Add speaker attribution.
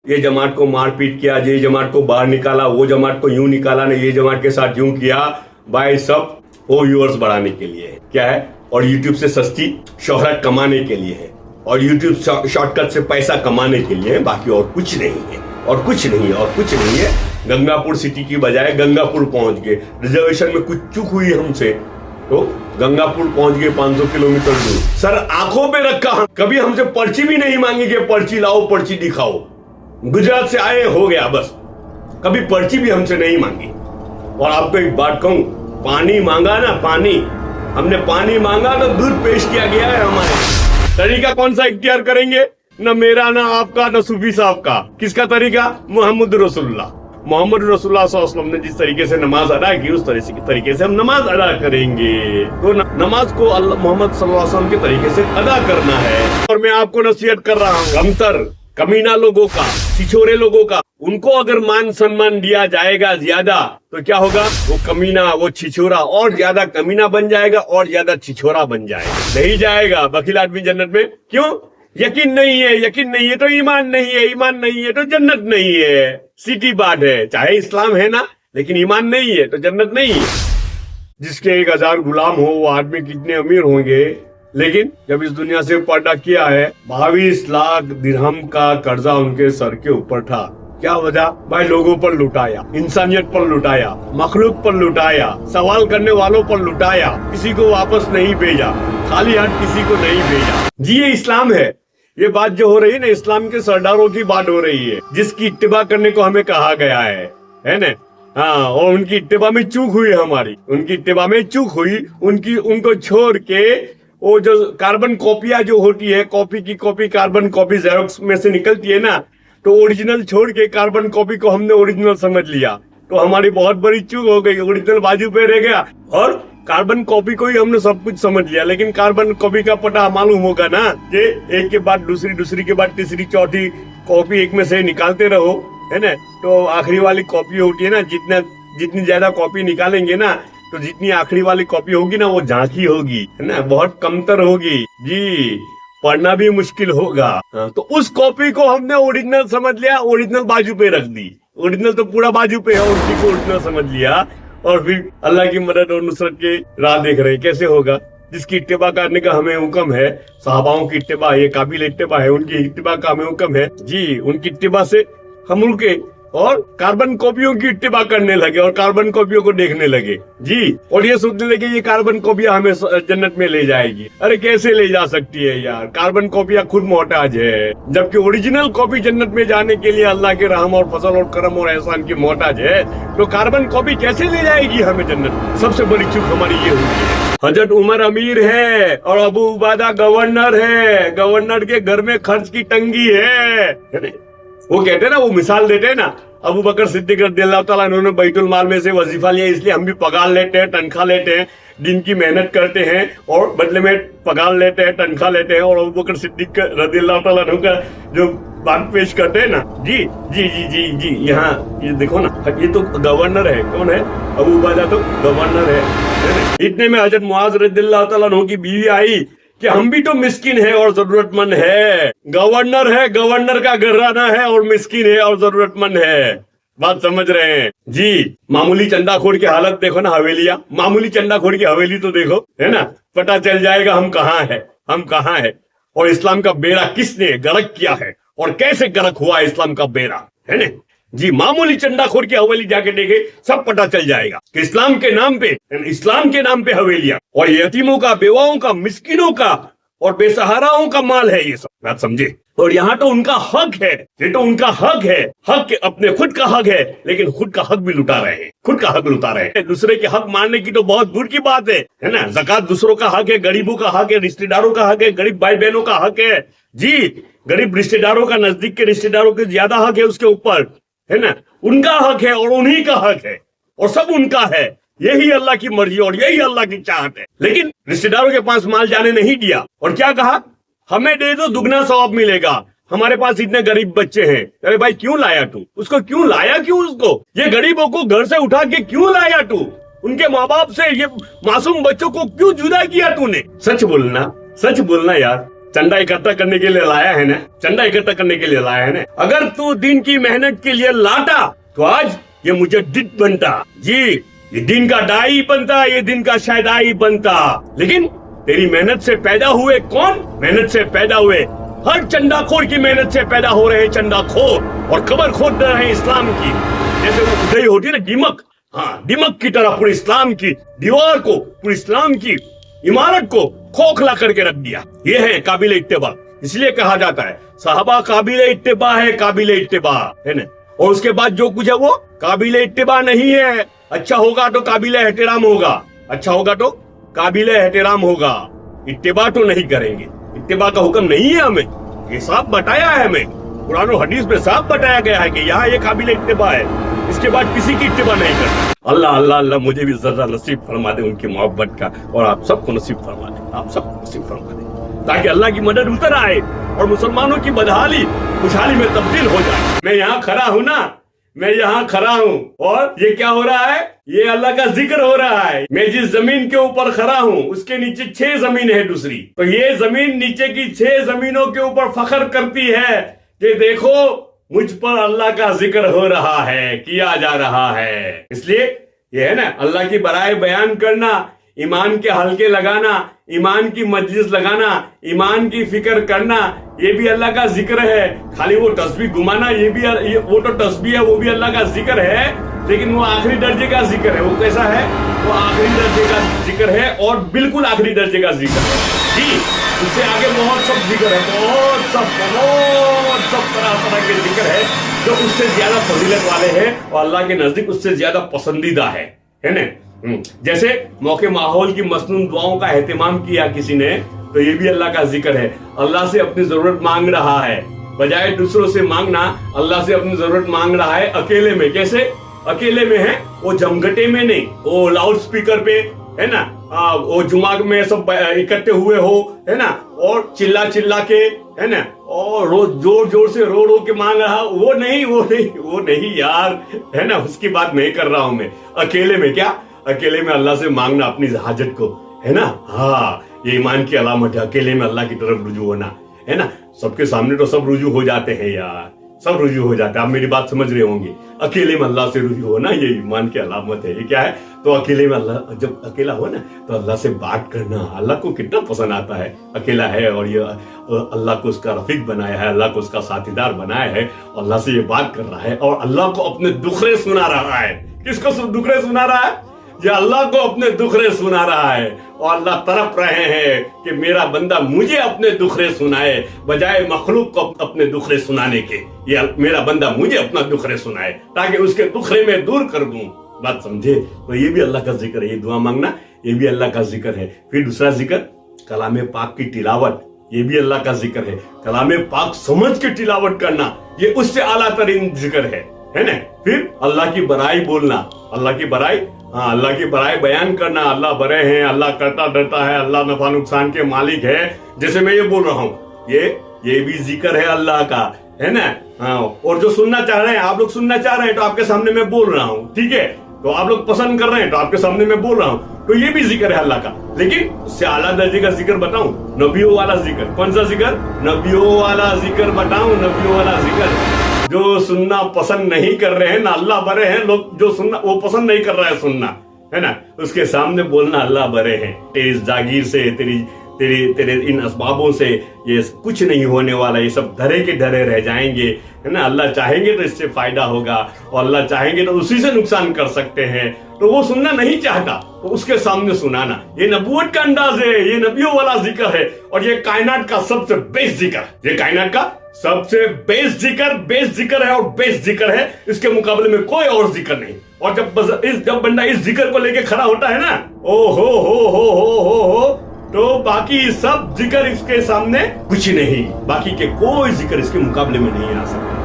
Speaker 1: ये जमात को मारपीट किया, ये जमात को बाहर निकाला, वो जमात को यूं निकाला, ने ये जमात के साथ यूं किया, भाई सब वो व्यूअर्स बढ़ाने के लिए है। क्या है? और यूट्यूब से सस्ती शोहरत कमाने के लिए है, और यूट्यूब शॉर्टकट से पैसा कमाने के लिए है, बाकी और कुछ नहीं है, और कुछ नहीं है, और कुछ नहीं है। गंगापुर सिटी की बजाय गंगापुर पहुंच गए, रिजर्वेशन में कुछ चूक हुई हमसे तो गंगापुर पहुंच गए 500 किलोमीटर दूर। सर आंखों पे रखा, कभी हमसे पर्ची भी नहीं मांगी कि पर्ची लाओ, पर्ची दिखाओ। गुजरात से आए, हो गया बस, कभी पर्ची भी हमसे नहीं मांगी। और आपको एक बात कहूं, पानी मांगा ना, पानी, हमने पानी मांगा तो दूध पेश किया गया है। हमारे तरीका कौन सा इख्तियार करेंगे? न मेरा, न आपका, न सूफी साहब का। किसका तरीका? मोहम्मद रसूलुल्लाह। मोहम्मद रसूलुल्लाह सल्लल्लाहु अलैहि वसल्लम ने जिस तरीके से नमाज अदा की, उस तरीके से हम नमाज अदा करेंगे। तो नमाज को मोहम्मद सल्लल्लाहु अलैहि वसल्लम के तरीके से अदा करना है। और मैं आपको नसीहत कर रहा हूँ, कमतर कमीना लोगों का, छिछोरे लोगों का, उनको अगर मान सम्मान दिया जाएगा ज्यादा तो क्या होगा? वो कमीना, वो छिछोरा और ज्यादा कमीना बन जाएगा, और ज्यादा छिछोरा बन जाएगा। नहीं जाएगा बखील आदमी जन्नत में। क्यों? यकीन नहीं है, यकीन नहीं है तो ईमान नहीं है, ईमान नहीं है तो जन्नत नहीं है। सीधी बात है, चाहे इस्लाम है ना, लेकिन ईमान नहीं है तो जन्नत नहीं है। जिसके 1000 गुलाम हो वो आदमी कितने अमीर होंगे, लेकिन जब इस दुनिया से पर्दा किया है, 22 लाख दिरहम का कर्जा उनके सर के ऊपर था। क्या वजह? भाई लोगों पर लुटाया, इंसानियत पर लुटाया, मखलूक पर लुटाया, सवाल करने वालों पर लुटाया, किसी को वापस नहीं भेजा, खाली हाथ किसी को नहीं भेजा। जी ये इस्लाम है। ये बात जो हो रही है ना, इस्लाम के सरदारों की बात हो रही है, जिसकी इत्तिबा करने को हमें कहा गया है ना। हाँ, और उनकी इत्तिबा में चूक हुई हमारी, उनकी इत्तिबा में चूक हुई, उनको छोड़ के वो जो कार्बन कॉपियां जो होती है, कॉपी की कॉपी, कार्बन कॉपी जेरोक्स में से निकलती है ना, तो ओरिजिनल छोड़ के कार्बन कॉपी को हमने ओरिजिनल समझ लिया, तो हमारी बहुत बड़ी चूक हो गई। ओरिजिनल बाजू पे रह गया और कार्बन कॉपी को ही हमने सब कुछ समझ लिया। लेकिन कार्बन कॉपी का पता मालूम होगा ना कि एक के बाद दूसरी, दूसरी के बाद तीसरी, चौथी कॉपी एक में से निकालते रहो, है ना। तो आखिरी वाली कॉपी होती है ना, जितनी ज्यादा कॉपी निकालेंगे ना, तो जितनी आखिरी वाली कॉपी होगी ना, वो झांकी होगी, है ना, बहुत कमतर होगी जी, पढ़ना भी मुश्किल होगा। तो उस कॉपी को हमने ओरिजिनल समझ लिया, ओरिजिनल बाजू पे रख दी। ओरिजिनल तो पूरा बाजू पे है, और उसी को ओरिजिनल समझ लिया, और फिर अल्लाह की मदद और नुसरत की राह देख रहे। कैसे होगा? जिसकी इत्तिबा करने का हमें हुक्म है, सहाबाओं की इत्तिबा, ये काबिल इत्तिबा है, उनकी इत्तिबा का हमें हुक्म है जी। उनकी इत्तिबा से हम रुके और कार्बन कॉपियों की इत्तिबा करने लगे, और कार्बन कॉपियों को देखने लगे जी, और ये सोचने लगे ये कार्बन कॉपियां हमें जन्नत में ले जाएगी। अरे कैसे ले जा सकती है यार, कार्बन कॉपियां खुद मोहताज है, जबकि ओरिजिनल कॉपी जन्नत में जाने के लिए अल्लाह के रहम और फजल और करम और एहसान की मोहताज है। तो कार्बन कॉपी कैसे ले जाएगी हमें जन्नत? सबसे बड़ी चूक हमारी ये हुई है। हजरत उमर अमीर है और अबू उबादा गवर्नर है, गवर्नर के घर में खर्च की तंगी है। वो कहते हैं ना, वो मिसाल देते हैं ना, अबू बकर सिद्दीक रज़ियल्लाहु ताला अन्हु बैतुल माल में से वजीफा लिया, इसलिए हम भी पगार लेते हैं, तनख्वाह लेते हैं, दिन की मेहनत करते हैं और बदले में पगार लेते हैं, तनख्वाह लेते हैं। और अबू बकर सिद्दीक रज़ियल्लाहु ताला अन्हु का जो बात पेश करते हैं ना, जी जी जी जी जी, यहाँ ये देखो ना, ये तो गवर्नर है। कौन है? अबू उबादा तो गवर्नर है। इतने में हजरत मुआज रज़ियल्लाहु ताला अन्हु की बीवी आई कि हम भी तो मिस्किन है और जरूरतमंद है। गवर्नर है, गवर्नर का घराना है, और मिस्किन है और जरूरतमंद है। बात समझ रहे हैं जी। मामूली चंदाखोर की हालत देखो ना, हवेलियां, मामूली चंदाखोर की हवेली तो देखो, है ना, पता चल जाएगा हम कहाँ है, हम कहाँ है, और इस्लाम का बेड़ा किसने गर्क किया है और कैसे गर्क हुआ इस्लाम का बेड़ा, है ना जी। मामूली चंदाखोर की हवेली जाके देखे, सब पता चल जाएगा कि इस्लाम के नाम पे हवेलियां, और यतीमों का, बेवाओं का, मिस्किनों का और बेसहाराओं का माल है ये सब। बात समझे? और यहाँ तो उनका हक है, ये तो उनका हक है, हक अपने खुद का हक है, लेकिन खुद का हक भी लुटा रहे हैं, खुद का हक लुटा रहे हैं। दूसरे के हक मारने की तो बहुत दूर की बात है ना। ज़कात दूसरों का हक है, गरीबों का हक है, रिश्तेदारों का हक है, गरीब भाई बहनों का हक है जी। गरीब रिश्तेदारों का, नजदीक के रिश्तेदारों के ज्यादा हक है उसके ऊपर, है ना, उनका हक है और उन्हीं का हक है, और सब उनका है। यही अल्लाह की मर्जी और यही अल्लाह की चाहत है। लेकिन रिश्तेदारों के पास माल जाने नहीं दिया, और क्या कहा? हमें दे दो, दुगना सवाब मिलेगा, हमारे पास इतने गरीब बच्चे हैं। अरे भाई क्यों लाया तू उसको? क्यों लाया? क्यों उसको? ये गरीबों को घर से उठा के क्यों लाया तू? उनके माँ बाप से ये मासूम बच्चों को क्यों जुदा किया तूने? सच बोलना यार, चंदा इकट्ठा करने के लिए लाया है ना, चंदा इकट्ठा करने के लिए लाया है ना। अगर तू दिन की मेहनत के लिए लाता तो आज ये मुजद्दिद बनता जी, ये दिन का दाई बनता, ये दिन का शायदाई बनता। लेकिन तेरी मेहनत से पैदा हुए कौन? मेहनत से पैदा हुए हर चंदाखोर की मेहनत से पैदा हो रहे चंदाखोर और कबर खोद रहे हैं इस्लाम की। जैसे वो उदय होती है ना दिमक, हाँ दिमक की तरह पूरे इस्लाम की दीवार को, पूरे इस्लाम की इमारत को खोखला करके रख दिया। ये है काबिल इत्तिबा। इसलिए कहा जाता है साहबा काबिल इत्तिबा है, काबिल इत्तिबा है ना। और उसके बाद जो कुछ है वो काबिल इत्तिबा नहीं है। अच्छा होगा तो काबिल एहतराम होगा, अच्छा होगा तो काबिल एहतराम होगा, इत्तिबा तो नहीं करेंगे। इत्तिबा का हुक्म नहीं है हमें, ये साफ बताया है हमें, कुरान और हदीस में साफ बताया गया है कि यहाँ ये काबिल इत्तिबा है, इसके बाद किसी की इत्तिबा नहीं करना। अल्लाह अल्लाह अल्लाह मुझे भी जरा नसीब फरमा दे उनकी मोहब्बत का, और आप सबको नसीब फरमा दे, आप सबको नसीब फरमा दे, ताकि अल्लाह की मदद उतर आए और मुसलमानों की बदहाली खुशहाली में तब्दील हो जाए। मैं यहाँ खड़ा हूँ ना, मैं यहाँ खड़ा हूँ और ये क्या हो रहा है? ये अल्लाह का जिक्र हो रहा है। मैं जिस जमीन के ऊपर खड़ा हूँ उसके नीचे 6 जमीन है दूसरी, तो ये जमीन नीचे की 6 जमीनों के ऊपर फख्र करती है कि देखो मुझ पर अल्लाह का जिक्र हो रहा है, किया जा रहा है। इसलिए ये है ना अल्लाह की बड़ाई बयान करना, ईमान के हल्के लगाना, ईमान की मजलिस लगाना, ईमान की फिक्र करना, ये भी अल्लाह का जिक्र है। खाली वो तस्बीह घुमाना ये भी वो तो तस्बीह है, वो भी अल्लाह का जिक्र है, लेकिन वो आखिरी दर्जे का जिक्र है। वो कैसा है? वो आखिरी दर्जे का जिक्र है और बिल्कुल आखिरी दर्जे का जिक्र है जी। उससे आगे बहुत सब जिक्र है, बहुत सब तरह के जिक्र है जो उससे ज्यादा फजीलत वाले हैं और अल्लाह के नजदीक उससे ज्यादा पसंदीदा है ना। जैसे मौके माहौल की मसनून दुआओं का एहतमाम किया किसी ने, तो ये भी अल्लाह का जिक्र है। अल्लाह से अपनी जरूरत मांग रहा है, बजाय दूसरों से मांगना अल्लाह से अपनी जरूरत मांग रहा है अकेले में। कैसे अकेले में है? वो जमघटे में नहीं, वो लाउड स्पीकर पे है ना, वो जुमाग में सब इकट्ठे हुए हो है ना, और चिल्ला चिल्ला के है ना, और रोज जोर जोर से रो रो के मांग रहा, वो नहीं यार, है ना, उसकी बात नहीं कर रहा हूं मैं। अकेले में क्या? अकेले में अल्लाह से मांगना अपनी हाजत को, है ना। हाँ, ये ईमान की अलामत है, अकेले में अल्लाह की तरफ रुजू होना, है ना। सबके सामने तो सब रुजू हो जाते हैं यार, सब रुजू हो जाते हैं, आप मेरी बात समझ रहे होंगे। अकेले में अल्लाह से रुजू होना ये ईमान की अलामत है। ये क्या है? तो अकेले में अल्लाह, जब अकेला हो ना तो अल्लाह से बात करना अल्लाह को कितना पसंद आता है। अकेला है और ये अल्लाह को उसका रफीक बनाया है, अल्लाह को उसका साथीदार बनाया है, अल्लाह से ये बात कर रहा है और अल्लाह को अपने दुखरे सुना रहा है। किसको दुखरे सुना रहा है? ये अल्लाह को अपने दुखरे सुना रहा है और अल्लाह तड़प रहे हैं कि मेरा बंदा मुझे अपने दुखरे सुनाए, बजाय मखलूक को अपने दुखरे सुनाने के। ये मेरा बंदा मुझे अपना दुखरे सुनाए ताकि उसके दुखरे में दूर कर दूं। बात समझे? तो ये भी अल्लाह का जिक्र है, ये दुआ मांगना ये भी अल्लाह का जिक्र है। फिर दूसरा जिक्र कलाम पाक की तिलावत, ये भी अल्लाह का जिक्र है। कलाम पाक समझ के तिलावत करना ये उससे आला तरीन जिक्र है ना। फिर अल्लाह की बड़ाई बोलना, अल्लाह की बड़ाई, हाँ अल्लाह की बड़ाई बयान करना, अल्लाह बड़े हैं, अल्लाह करता डरता है, अल्लाह नफा नुकसान के मालिक है। जैसे मैं ये बोल रहा हूँ, ये भी जिक्र है अल्लाह का, है ना। हाँ, और जो सुनना चाह रहे हैं, आप लोग सुनना चाह रहे हैं तो आपके सामने मैं बोल रहा हूँ, ठीक है। तो आप लोग पसंद कर रहे हैं तो आपके सामने मैं बोल रहा हूँ, तो ये भी जिक्र है अल्लाह का। लेकिन उससे आला दर्जे का जिक्र बताऊं, नबियों वाला जिक्र। कौन सा जिक्र? नबियों वाला जिक्र बताऊं, नबियों वाला जिक्र। जो सुनना पसंद नहीं कर रहे हैं ना, अल्लाह बड़े हैं, लोग जो सुनना वो पसंद नहीं कर रहा है सुनना, है ना, उसके सामने बोलना अल्लाह बड़े हैं। तेरी जागीर से, तेरे इन असबाबों से ये कुछ नहीं होने वाला, ये सब धरे के धरे रह जाएंगे, है ना। अल्लाह चाहेंगे तो इससे फायदा होगा और अल्लाह चाहेंगे तो उसी से नुकसान कर सकते हैं। तो वो सुनना नहीं चाहता तो उसके सामने सुनाना, ये नबूवत का अंदाज है, ये नबियों वाला जिक्र है और ये कायनात का सबसे बेस्ट जिक्र, ये कायनात का सबसे बेस्ट जिक्र है और बेस्ट जिक्र है। इसके मुकाबले में कोई और जिक्र नहीं। और जब बंदा इस जिक्र को लेके खड़ा होता है ना, ओ हो, तो बाकी सब जिक्र इसके सामने कुछ नहीं, बाकी के कोई जिक्र इसके मुकाबले में नहीं आ सकता।